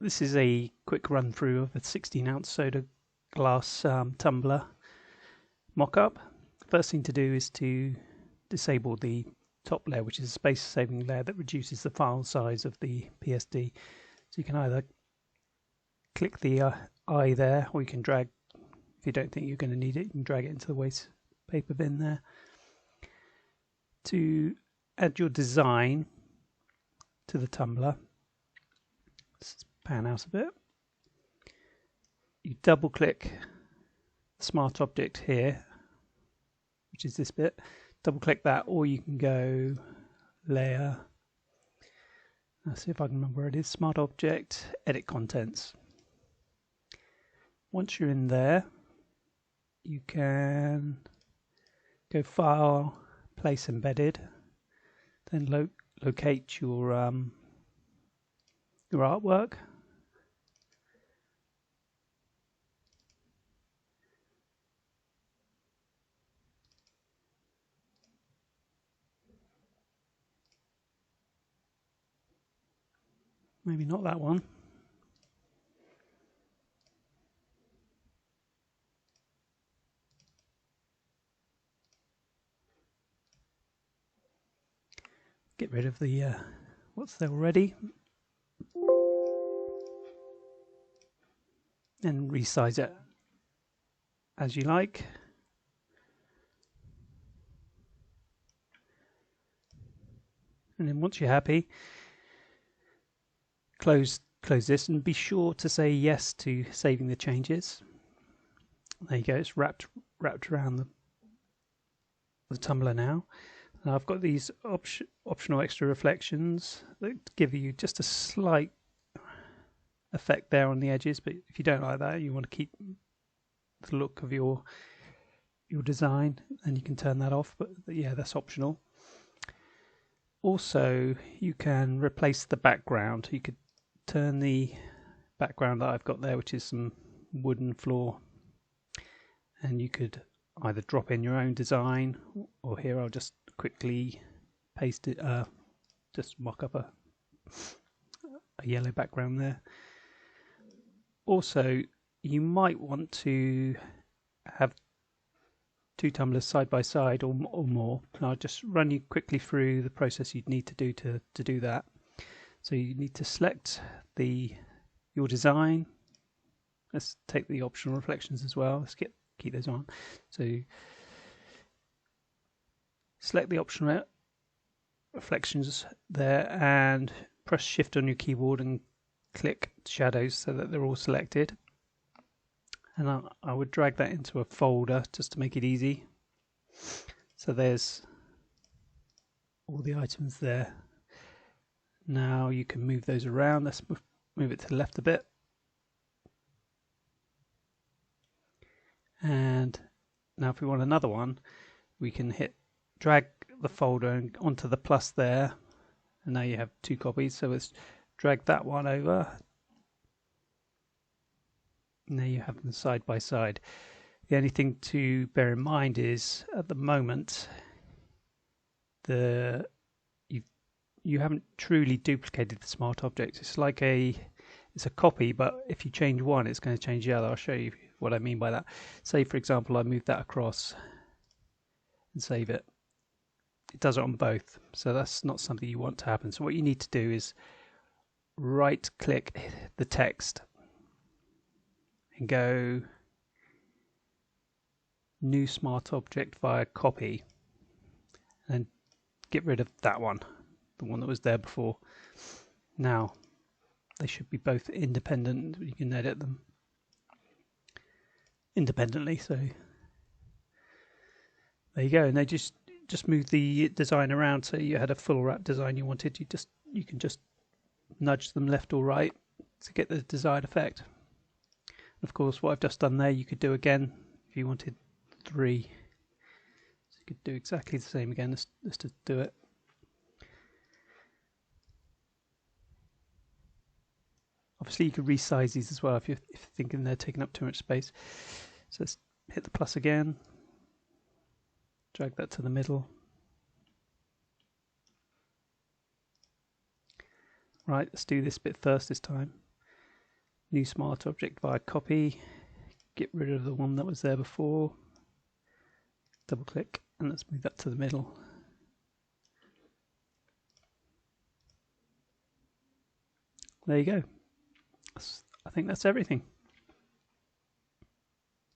This is a quick run through of a 16-ounce soda glass tumbler mock-up. First thing to do is to disable the top layer, which is a space-saving layer that reduces the file size of the PSD. So you can either click the eye there, or you can drag, if you don't think you're going to need it, you can drag it into the waste paper bin there. To add your design to the tumbler, let's pan out a bit. You double click the smart object here, which is this bit, double click that, or you can go layer, let's see if I can remember where it is, smart object, edit contents. Once you're in there, you can go file, place embedded, then locate your artwork. Maybe not that one. Get rid of the what's there already, and resize it as you like. And then once you're happy, close this and be sure to say yes to saving the changes. There you go, it's wrapped around the tumbler now. Now I've got these optional extra reflections that give you just a slight effect there on the edges, but if you don't like that, you want to keep the look of your design, then you can turn that off, but yeah, that's optional. Also, you can replace the background. You could turn the background that I've got there, which is some wooden floor, and you could either drop in your own design, or here I'll just quickly paste it, just mock up a yellow background there. Also, you might want to have two tumblers side by side or more. And I'll just run you quickly through the process you'd need to do to do that. So you need to select your design. Let's take the optional reflections as well. Let's keep those on. So select the optional reflections there and press shift on your keyboard and click shadows so that they're all selected. And I would drag that into a folder just to make it easy. So there's all the items there. Now you can move those around. Let's move it to the left a bit. And now if we want another one, we can drag the folder onto the plus there. And now you have two copies. So let's drag that one over. And there you have them side by side. The only thing to bear in mind is at the moment you haven't truly duplicated the smart object. It's like it's a copy, but if you change one, it's going to change the other. I'll show you what I mean by that. Say for example I move that across and save it. It does it on both, so that's not something you want to happen. So what you need to do is right click the text and go new smart object via copy, and get rid of that one, the one that was there before. Now they should be both independent. You can edit them independently. So there you go, and they just move the design around. So you had a full wrap design you wanted, you can just nudge them left or right to get the desired effect. Of course, what I've just done there, you could do again if you wanted 3. So you could do exactly the same again. Let's just do it. Obviously, you could resize these as well if you're thinking they're taking up too much space. So let's hit the plus again. Drag that to the middle. Right, let's do this bit first this time. new smart object via copy, get rid of the one that was there before, double click, and let's move that to the middle. There you go. I think that's everything.